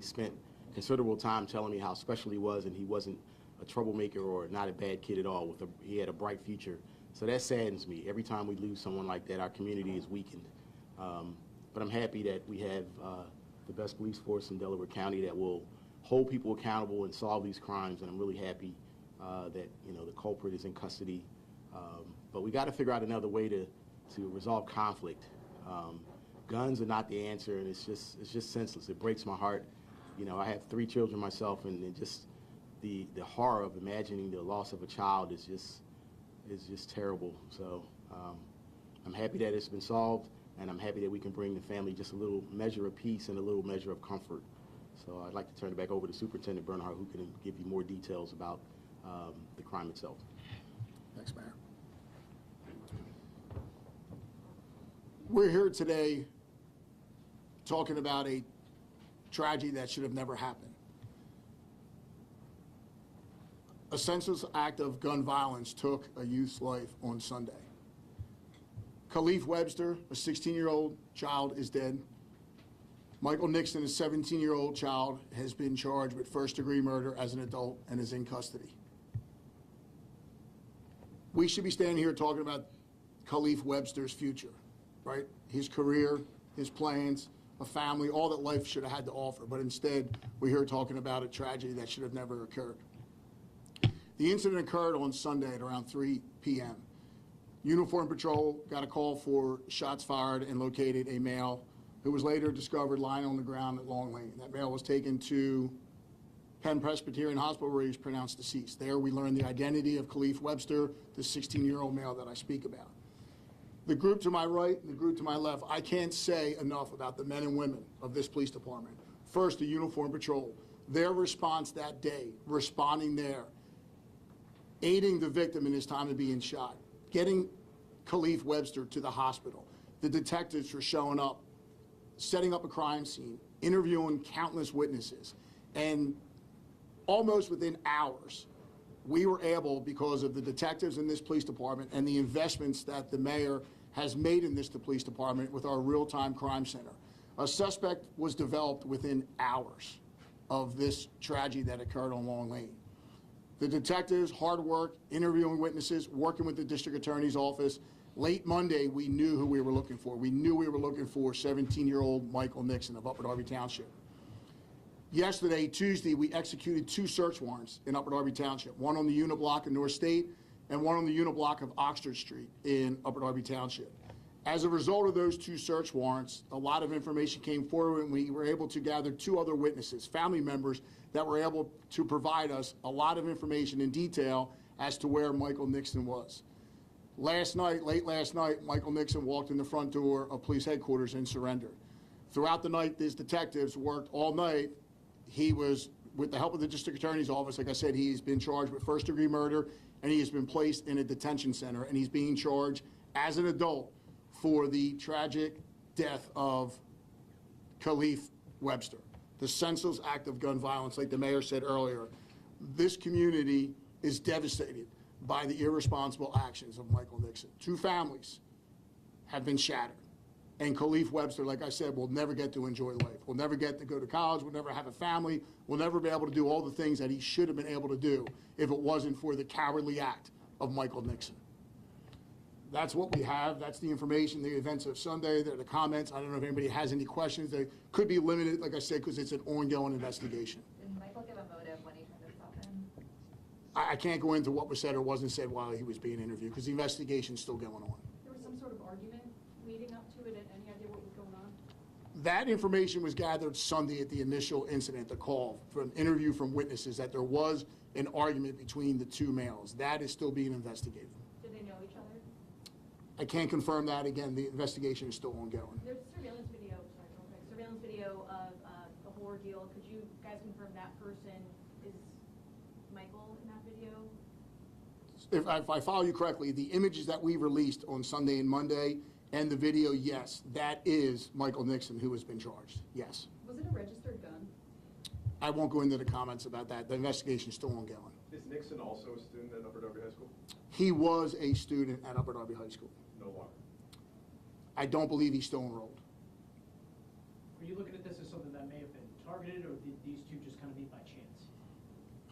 spent considerable time telling me how special he was, and he wasn't a troublemaker or not a bad kid at all. He had a bright future. So that saddens me. Every time we lose someone like that, our community is weakened. But I'm happy that we have the best police force in Delaware County that will hold people accountable and solve these crimes, and I'm really happy that the culprit is in custody. But we got to figure out another way to resolve conflict. Guns are not the answer, and it's just senseless. It breaks my heart. I have 3 children myself, and just the horror of imagining the loss of a child is just terrible. So I'm happy that it's been solved, and I'm happy that we can bring the family just a little measure of peace and a little measure of comfort. So I'd like to turn it back over to Superintendent Bernhardt, who can give you more details about the crime itself. Thanks, Mayor. We're here today talking about a tragedy that should have never happened. A senseless act of gun violence took a youth's life on Sunday. Khalief Webster, a 16-year-old child, is dead. Michael Nixon, a 17-year-old child, has been charged with first-degree murder as an adult and is in custody. We should be standing here talking about Khalief Webster's future, right? His career, his plans, a family, all that life should have had to offer. But instead, we're here talking about a tragedy that should have never occurred. The incident occurred on Sunday at around 3 p.m. Uniform Patrol got a call for shots fired and located a male who was later discovered lying on the ground at Long Lane. That male was taken to Penn Presbyterian Hospital where he was pronounced deceased. There we learned the identity of Khalief Webster, the 16-year-old male that I speak about. The group to my right and the group to my left, I can't say enough about the men and women of this police department. First, the Uniform Patrol. Their response that day, responding there, aiding the victim in his time of being shot, getting Khalief Webster to the hospital. The detectives for showing up, setting up a crime scene, interviewing countless witnesses, and almost within hours, we were able, because of the detectives in this police department and the investments that the mayor has made in this police department with our real-time crime center, a suspect was developed within hours of this tragedy that occurred on Long Lane. The detectives, hard work, interviewing witnesses, working with the district attorney's office. Late Monday, we knew who we were looking for. We knew we were looking for 17-year-old Michael Nixon of Upper Darby Township. Yesterday, Tuesday, we executed 2 search warrants in Upper Darby Township, one on the unit block in North State and one on the unit block of Oxford Street in Upper Darby Township. As a result of those 2 search warrants, a lot of information came forward, and we were able to gather 2 other witnesses, family members, that were able to provide us a lot of information in detail as to where Michael Nixon was. Last night, late last night, Michael Nixon walked in the front door of police headquarters and surrendered. Throughout the night, these detectives worked all night. He was, with the help of the district attorney's office, like I said, he's been charged with first-degree murder, and he has been placed in a detention center, and he's being charged as an adult for the tragic death of Khalief Webster, the senseless act of gun violence, like the mayor said earlier. This community is devastated by the irresponsible actions of Michael Nixon. 2 families have been shattered. And Khalief Webster, like I said, will never get to enjoy life. Will never get to go to college, will never have a family, will never be able to do all the things that he should have been able to do if it wasn't for the cowardly act of Michael Nixon. That's what we have. That's the information, the events of Sunday. There are the comments. I don't know if anybody has any questions. They could be limited, like I said, because it's an ongoing investigation. Did Michael give a motive when he turned himself in? I can't go into what was said or wasn't said while he was being interviewed, because the investigation is still going on. There was some sort of argument leading up to it, and any idea what was going on? That information was gathered Sunday at the initial incident, the call, from interview from witnesses, that there was an argument between the 2 males. That is still being investigated. Did they know each other? I can't confirm that. Again, the investigation is still ongoing. There's surveillance video, surveillance video of the whole ordeal. Could you guys confirm that person is Michael in that video? If I follow you correctly, the images that we released on Sunday and Monday and the video, yes, that is Michael Nixon who has been charged, yes. Was it a registered gun? I won't go into the comments about that. The investigation is still ongoing. Is Nixon also a student at Upper Darby High School? He was a student at Upper Darby High School. No longer. I don't believe he's still enrolled. Are you looking at this as something that may have been targeted, or did these two just kind of meet by chance?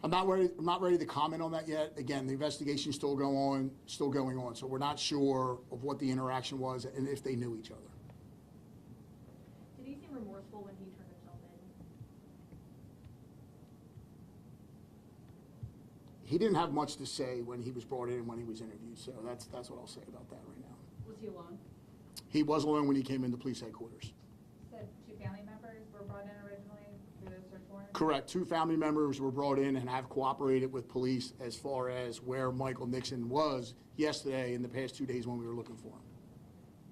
I'm not ready to comment on that yet. Again, the investigation's still going on, so we're not sure of what the interaction was and if they knew each other. Did he seem remorseful when he turned himself in? He didn't have much to say when he was brought in and when he was interviewed, so that's what I'll say about that right now. Was he alone? He was alone when he came into police headquarters. Said two family members were brought in originally through the search warrant? Correct. 2 family members were brought in and have cooperated with police as far as where Michael Nixon was yesterday in the past 2 days when we were looking for him.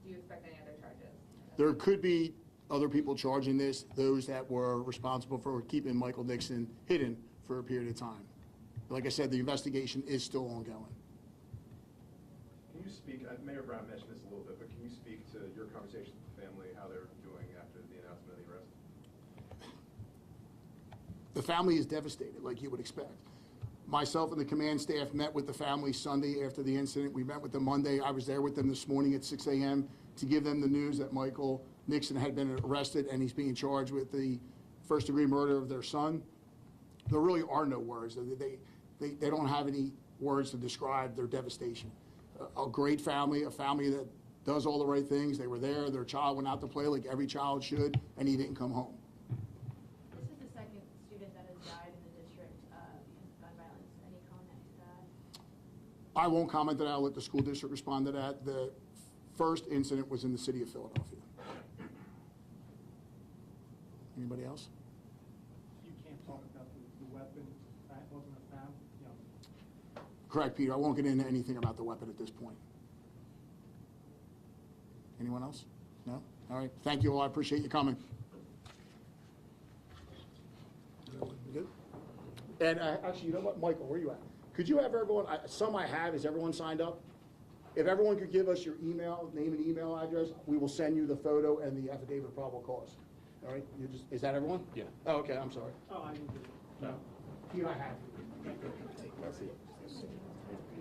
Do you expect any other charges? There could be other people charging this, those that were responsible for keeping Michael Nixon hidden for a period of time. Like I said, the investigation is still ongoing. Can you speak, Mayor Brown mentioned this a little bit, but can you speak to your conversations with the family, how they're doing after the announcement of the arrest? The family is devastated, like you would expect. Myself and the command staff met with the family Sunday after the incident. We met with them Monday. I was there with them this morning at 6 a.m. to give them the news that Michael Nixon had been arrested and he's being charged with the first-degree murder of their son. There really are no words. They don't have any words to describe their devastation. A great family, a family that does all the right things. They were there. Their child went out to play like every child should, and he didn't come home. This is the second student that has died in the district because of gun violence. Any comment to that? I won't comment that. I'll let the school district respond to that. The first incident was in the city of Philadelphia. Anybody else? You can't talk about the weapon, that wasn't a found, you know. Correct, Peter. I won't get into anything about the weapon at this point. Anyone else? No? All right. Thank you all. I appreciate you coming. Good? And actually, you know what, Michael, where are you at? Could you have everyone, some I have, is everyone signed up? If everyone could give us your email, name and email address, we will send you the photo and the affidavit of probable cause. All right? Is that everyone? Yeah. Oh, okay, I'm sorry. Oh, I didn't do it. No. You, I have. Let's see.